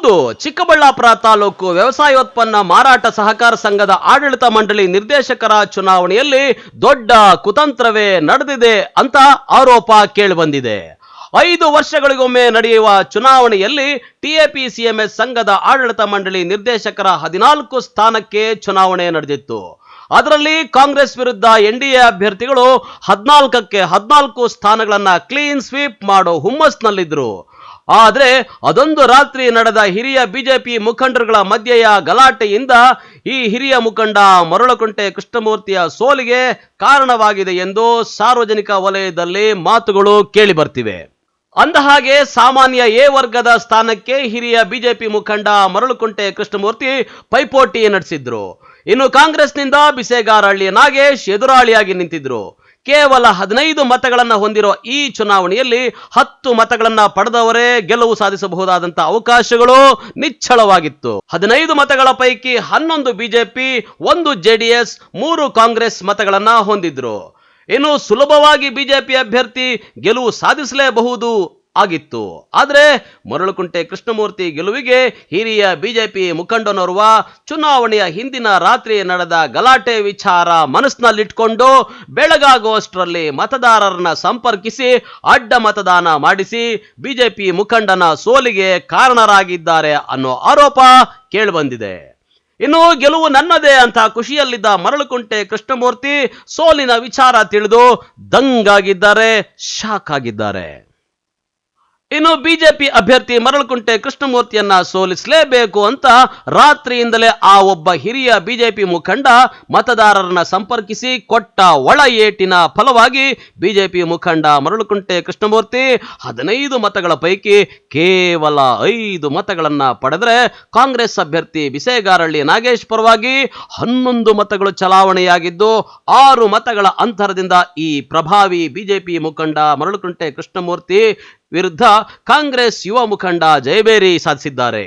ಇಂದು ಚಿಕ್ಕಬಳ್ಳಾಪುರ ತಾಲೂಕು ವ್ಯವಸಾಯೋತ್ಪನ್ನ ಮಾರಾಟ ಸಹಕಾರ ಸಂಘದ ಆಡಳಿತ ಮಂಡಳಿ ನಿರ್ದೇಶಕರ ಚುನಾವಣೆಯಲ್ಲಿ ದೊಡ್ಡ ಕುತಂತ್ರವೇ ನಡೆದಿದೆ ಅಂತ ಆರೋಪ ಕೇಳಿಬಂದಿದೆ. 5 ವರ್ಷಗಳಿಗೊಮ್ಮೆ ನಡೆಯುವ ಚುನಾವಣೆಯಲ್ಲಿ ಟಿಎಪಿಸಿಎಂಎಸ್ ಸಂಘದ ಆಡಳಿತ ಮಂಡಳಿ ನಿರ್ದೇಶಕರ 14 ಸ್ಥಾನಕ್ಕೆ ಚುನಾವಣೆ ನಡೆದಿತ್ತು. ಅದರಲ್ಲಿ ಕಾಂಗ್ರೆಸ್ ವಿರುದ್ಧ ಎನ್ಡಿಎ ಅಭ್ಯರ್ಥಿಗಳು 14ಕ್ಕೆ 14 ಸ್ಥಾನಗಳನ್ನ ಕ್ಲೀನ್ ಸ್ವೀಪ್ ಮಾಡೋ ಹುಮ್ಮಸ್ನಲ್ಲಿದ್ರು. ಆದರೆ ಅದೊಂದು ರಾತ್ರಿ ನಡೆದ ಹಿರಿಯ ಬಿಜೆಪಿ ಮುಖಂಡರುಗಳ ಮಧ್ಯೆಯ ಗಲಾಟೆಯಿಂದ ಈ ಹಿರಿಯ ಮುಖಂಡ ಮರಳಕುಂಟೆ ಕೃಷ್ಣಮೂರ್ತಿಯ ಸೋಲಿಗೆ ಕಾರಣವಾಗಿದೆ ಎಂದು ಸಾರ್ವಜನಿಕ ವಲಯದಲ್ಲಿ ಮಾತುಗಳು ಕೇಳಿ ಬರ್ತಿವೆ. ಅಂದಹಾಗೆ ಸಾಮಾನ್ಯ ಎ ವರ್ಗದ ಸ್ಥಾನಕ್ಕೆ ಹಿರಿಯ ಬಿಜೆಪಿ ಮುಖಂಡ ಮರಳುಕುಂಟೆ ಕೃಷ್ಣಮೂರ್ತಿ ಪೈಪೋಟಿ ನಡೆಸಿದ್ರು. ಇನ್ನು ಕಾಂಗ್ರೆಸ್ನಿಂದ ಬಿಸೇಗಾರಹಳ್ಳಿಯ ನಾಗೇಶ್ ಎದುರಾಳಿಯಾಗಿ ನಿಂತಿದ್ರು. ಕೇವಲ 15 ಮತಗಳನ್ನು ಹೊಂದಿರೋ ಈ ಚುನಾವಣೆಯಲ್ಲಿ 10 ಮತಗಳನ್ನ ಪಡೆದವರೇ ಗೆಲುವು ಸಾಧಿಸಬಹುದಾದಂತ ಅವಕಾಶಗಳು ನಿಚ್ಚಳವಾಗಿತ್ತು. 15 ಮತಗಳ ಪೈಕಿ 11 ಬಿಜೆಪಿ, 1 ಜೆಡಿಎಸ್, 3 ಕಾಂಗ್ರೆಸ್ ಮತಗಳನ್ನ ಹೊಂದಿದ್ರು. ಇನ್ನು ಸುಲಭವಾಗಿ ಬಿಜೆಪಿ ಅಭ್ಯರ್ಥಿ ಗೆಲುವು ಸಾಧಿಸಲೇಬಹುದು ಆಗಿತ್ತು. ಆದರೆ ಮರಳುಕುಂಟೆ ಕೃಷ್ಣಮೂರ್ತಿ ಗೆಲುವಿಗೆ ಹಿರಿಯ ಬಿಜೆಪಿ ಮುಖಂಡನೋರ್ವ ಚುನಾವಣೆಯ ಹಿಂದಿನ ರಾತ್ರಿ ನಡೆದ ಗಲಾಟೆ ವಿಚಾರ ಮನಸ್ಸಿನಲ್ಲಿಟ್ಕೊಂಡು ಬೆಳಗಾಗುವಷ್ಟರಲ್ಲಿ ಮತದಾರರನ್ನ ಸಂಪರ್ಕಿಸಿ ಅಡ್ಡ ಮತದಾನ ಮಾಡಿಸಿ ಬಿಜೆಪಿ ಮುಖಂಡನ ಸೋಲಿಗೆ ಕಾರಣರಾಗಿದ್ದಾರೆ ಅನ್ನೋ ಆರೋಪ ಕೇಳಿಬಂದಿದೆ. ಇನ್ನು ಗೆಲುವು ನನ್ನದೇ ಅಂತ ಖುಷಿಯಲ್ಲಿದ್ದ ಮರಳುಕುಂಟೆ ಕೃಷ್ಣಮೂರ್ತಿ ಸೋಲಿನ ವಿಚಾರ ತಿಳಿದು ದಂಗಾಗಿದ್ದಾರೆ, ಶಾಕ್ ಆಗಿದ್ದಾರೆ. ಇನ್ನು ಬಿಜೆಪಿ ಅಭ್ಯರ್ಥಿ ಮರಳುಕುಂಟೆ ಕೃಷ್ಣಮೂರ್ತಿಯನ್ನ ಸೋಲಿಸಲೇಬೇಕು ಅಂತ ರಾತ್ರಿಯಿಂದಲೇ ಆ ಒಬ್ಬ ಹಿರಿಯ ಬಿಜೆಪಿ ಮುಖಂಡ ಮತದಾರರನ್ನ ಸಂಪರ್ಕಿಸಿ ಕೊಟ್ಟ ಒಳ ಏಟಿನ ಫಲವಾಗಿ ಬಿಜೆಪಿ ಮುಖಂಡ ಮರಳುಕುಂಟೆ ಕೃಷ್ಣಮೂರ್ತಿ 15 ಮತಗಳ ಪೈಕಿ ಕೇವಲ 5 ಮತಗಳನ್ನ ಪಡೆದರೆ ಕಾಂಗ್ರೆಸ್ ಅಭ್ಯರ್ಥಿ ಬಿಸೇಗಾರಹಳ್ಳಿ ನಾಗೇಶ್ ಪರವಾಗಿ 11 ಮತಗಳು ಚಲಾವಣೆಯಾಗಿದ್ದು 6 ಮತಗಳ ಅಂತರದಿಂದ ಈ ಪ್ರಭಾವಿ ಬಿಜೆಪಿ ಮುಖಂಡ ಮರಳುಕುಂಟೆ ಕೃಷ್ಣಮೂರ್ತಿ ವಿರುದ್ಧ ಕಾಂಗ್ರೆಸ್ ಯುವ ಮುಖಂಡ ಜಯಬೇರಿ ಸಾಧಿಸಿದ್ದಾರೆ.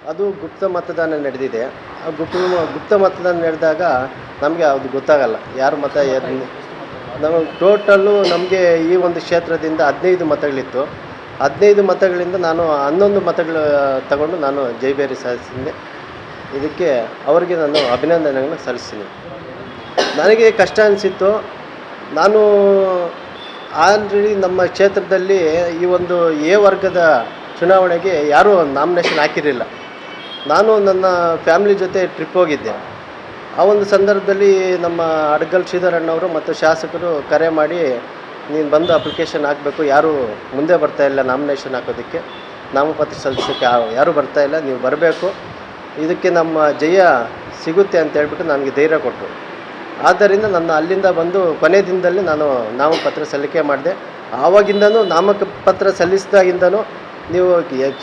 ಅದು ಗುಪ್ತ ಮತದಾನ ನಡೆದಿದೆ. ಆ ಗುಪ್ತ ಮತದಾನ ನಡೆದಾಗ ನಮಗೆ ಅದು ಗೊತ್ತಾಗಲ್ಲ ಯಾರು ಮತ ನಮ್ಮ ಟೋಟಲ್ಲು ನಮಗೆ ಈ ಒಂದು ಕ್ಷೇತ್ರದಿಂದ 15 ಮತಗಳಿತ್ತು. 15 ಮತಗಳಿಂದ ನಾನು 11 ಮತಗಳು ತಗೊಂಡು ನಾನು ಜಯಬೇರಿ ಸಾಧಿಸಿದ್ದೆ. ಇದಕ್ಕೆ ಅವರಿಗೆ ನಾನು ಅಭಿನಂದನೆಗಳನ್ನು ಸಲ್ಲಿಸ್ತೀನಿ. ನನಗೆ ಕಷ್ಟ ಅನಿಸಿತ್ತು. ನಾನು ಆಲ್ರೆಡಿ ನಮ್ಮ ಕ್ಷೇತ್ರದಲ್ಲಿ ಈ ಒಂದು ಎ ವರ್ಗದ ಚುನಾವಣೆಗೆ ಯಾರೂ ನಾಮಿನೇಷನ್ ಹಾಕಿರಲಿಲ್ಲ. ನಾನು ನನ್ನ ಫ್ಯಾಮಿಲಿ ಜೊತೆ ಟ್ರಿಪ್ ಹೋಗಿದ್ದೆ. ಆ ಒಂದು ಸಂದರ್ಭದಲ್ಲಿ ನಮ್ಮ ಅಡಗಲ್ ಶ್ರೀಧರಣ್ಣವರು ಮತ್ತು ಶಾಸಕರು ಕರೆ ಮಾಡಿ ನೀನು ಬಂದು ಅಪ್ಲಿಕೇಶನ್ ಹಾಕಬೇಕು, ಯಾರೂ ಮುಂದೆ ಬರ್ತಾಯಿಲ್ಲ ನಾಮಿನೇಷನ್ ಹಾಕೋದಕ್ಕೆ, ನಾಮಪತ್ರ ಸಲ್ಲಿಸೋಕ್ಕೆ ಯಾರೂ ಬರ್ತಾಯಿಲ್ಲ, ನೀವು ಬರಬೇಕು, ಇದಕ್ಕೆ ನಮ್ಮ ಜಯ ಸಿಗುತ್ತೆ ಅಂತ ಹೇಳ್ಬಿಟ್ಟು ನನಗೆ ಧೈರ್ಯ ಕೊಟ್ಟರು. ಆದ್ದರಿಂದ ನನ್ನ ಅಲ್ಲಿಂದ ಬಂದು ಕೊನೆ ದಿನದಲ್ಲಿ ನಾನು ನಾಮಪತ್ರ ಸಲ್ಲಿಕೆ ಮಾಡಿದೆ. ಆವಾಗಿಂದನೂ ನಾಮಪತ್ರ ಸಲ್ಲಿಸಿದಾಗಿಂದನೂ ನೀವು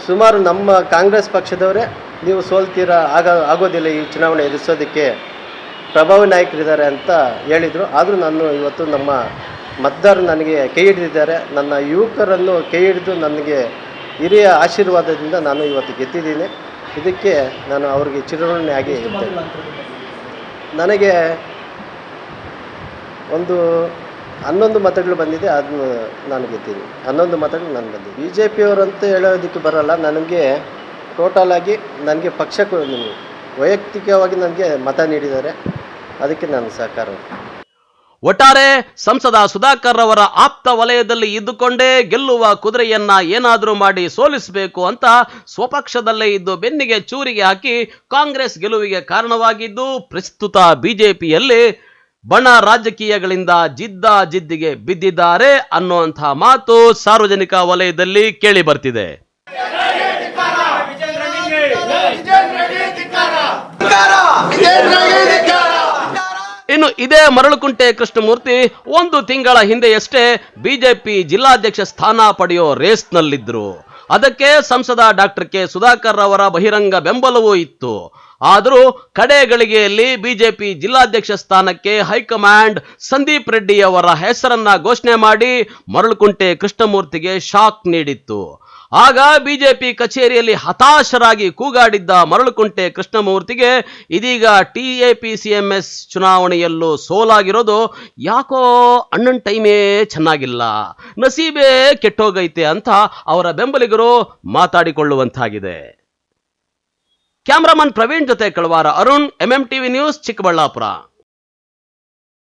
ಸುಮಾರು ನಮ್ಮ ಕಾಂಗ್ರೆಸ್ ಪಕ್ಷದವರೇ ನೀವು ಸೋಲ್ತೀರಾ, ಆಗೋದಿಲ್ಲ ಈ ಚುನಾವಣೆ ಎದುರಿಸೋದಕ್ಕೆ, ಪ್ರಭಾವಿ ನಾಯಕರಿದ್ದಾರೆ ಅಂತ ಹೇಳಿದರು. ಆದರೂ ನಾನು ಇವತ್ತು ನಮ್ಮ ಮತದಾರರು ನನಗೆ ಕೈ ಹಿಡಿದಿದ್ದಾರೆ. ನನ್ನ ಯುವಕರನ್ನು ಕೈ ಹಿಡಿದು ನನಗೆ ಹಿರಿಯ ಆಶೀರ್ವಾದದಿಂದ ನಾನು ಇವತ್ತು ಗೆದ್ದಿದ್ದೀನಿ. ಇದಕ್ಕೆ ನಾನು ಅವರಿಗೆ ಚಿರಋಣಿಯಾಗಿ ಇರ್ತೇನೆ. ನನಗೆ ಒಂದು 11 ಮತಗಳು ಬಂದಿದೆ, ಅದನ್ನು ನಾನು ಗೆದ್ದೀನಿ. 11 ಮತಗಳು ನಾನು ಬಂದಿದೆ. ಬಿ ಜೆ ಪಿಯವರಂತ ಹೇಳೋದಕ್ಕೆ ಬರೋಲ್ಲ. ನನಗೆ ಟೋಟಲಾಗಿ ನನಗೆ ಪಕ್ಷಕ್ಕೂ ವೈಯಕ್ತಿಕವಾಗಿ ನನಗೆ ಮತ ನೀಡಿದ್ದಾರೆ, ಅದಕ್ಕೆ ನಾನು ಸಹಕಾರ. ಒಟ್ಟಾರೆ ಸಂಸದ ಸುಧಾಕರ್ ಅವರ ಆಪ್ತ ವಲಯದಲ್ಲಿ ಇದ್ದುಕೊಂಡೇ ಗೆಲ್ಲುವ ಕುದುರೆಯನ್ನ ಏನಾದರೂ ಮಾಡಿ ಸೋಲಿಸಬೇಕು ಅಂತ ಸ್ವಪಕ್ಷದಲ್ಲೇ ಇದ್ದು ಬೆನ್ನಿಗೆ ಚೂರಿಗೆ ಹಾಕಿ ಕಾಂಗ್ರೆಸ್ ಗೆಲುವಿಗೆ ಕಾರಣವಾಗಿದ್ದು ಪ್ರಸ್ತುತ ಬಿಜೆಪಿಯಲ್ಲಿ ಬಣ ರಾಜಕೀಯಗಳಿಂದ ಜಿದ್ದಿಗೆ ಬಿದ್ದಿದ್ದಾರೆ ಅನ್ನುವಂಥ ಮಾತು ಸಾರ್ವಜನಿಕ ವಲಯದಲ್ಲಿ ಕೇಳಿ ಬರ್ತಿದೆ. ಇನ್ನು ಇದೇ ಮರಳುಕುಂಟೆ ಕೃಷ್ಣಮೂರ್ತಿ 1 ತಿಂಗಳ ಹಿಂದೆಯಷ್ಟೇ ಬಿಜೆಪಿ ಜಿಲ್ಲಾಧ್ಯಕ್ಷ ಸ್ಥಾನ ಪಡೆಯೋ ರೇಸ್ನಲ್ಲಿದ್ರು. ಅದಕ್ಕೆ ಸಂಸದ ಡಾಕ್ಟರ್ ಕೆ ಸುಧಾಕರ್ ಅವರ ಬಹಿರಂಗ ಬೆಂಬಲವೂ ಇತ್ತು. ಆದರೂ ಕಡೆ ಗಳಿಗೆಯಲ್ಲಿ ಬಿಜೆಪಿ ಜಿಲ್ಲಾಧ್ಯಕ್ಷ ಸ್ಥಾನಕ್ಕೆ ಹೈಕಮಾಂಡ್ ಸಂದೀಪ್ ರೆಡ್ಡಿ ಅವರ ಹೆಸರನ್ನ ಘೋಷಣೆ ಮಾಡಿ ಮರಳುಕುಂಟೆ ಕೃಷ್ಣಮೂರ್ತಿಗೆ ಶಾಕ್ ನೀಡಿತ್ತು. ಆಗ ಬಿಜೆಪಿ ಕಚೇರಿಯಲ್ಲಿ ಹತಾಶರಾಗಿ ಕೂಗಾಡಿದ್ದ ಮರಳುಕುಂಟೆ ಕೃಷ್ಣಮೂರ್ತಿಗೆ ಇದೀಗ ಟಿಎಪಿಸಿಎಂಎಸ್ ಚುನಾವಣೆಯಲ್ಲೂ ಸೋಲಾಗಿರೋದು ಯಾಕೋ ಅಣ್ಣನ ಟೈಮೇ ಚೆನ್ನಾಗಿಲ್ಲ, ನಸೀಬೇ ಕೆಟ್ಟೋಗೈತೆ ಅಂತ ಅವರ ಬೆಂಬಲಿಗರು ಮಾತಾಡಿಕೊಳ್ಳುವಂತಾಗಿದೆ. ಕ್ಯಾಮರಾಮನ್ ಪ್ರವೀಣ್ ಜೊತೆ ಕಳವಾರ ಅರುಣ್, MMTV ನ್ಯೂಸ್, ಚಿಕ್ಕಬಳ್ಳಾಪುರ.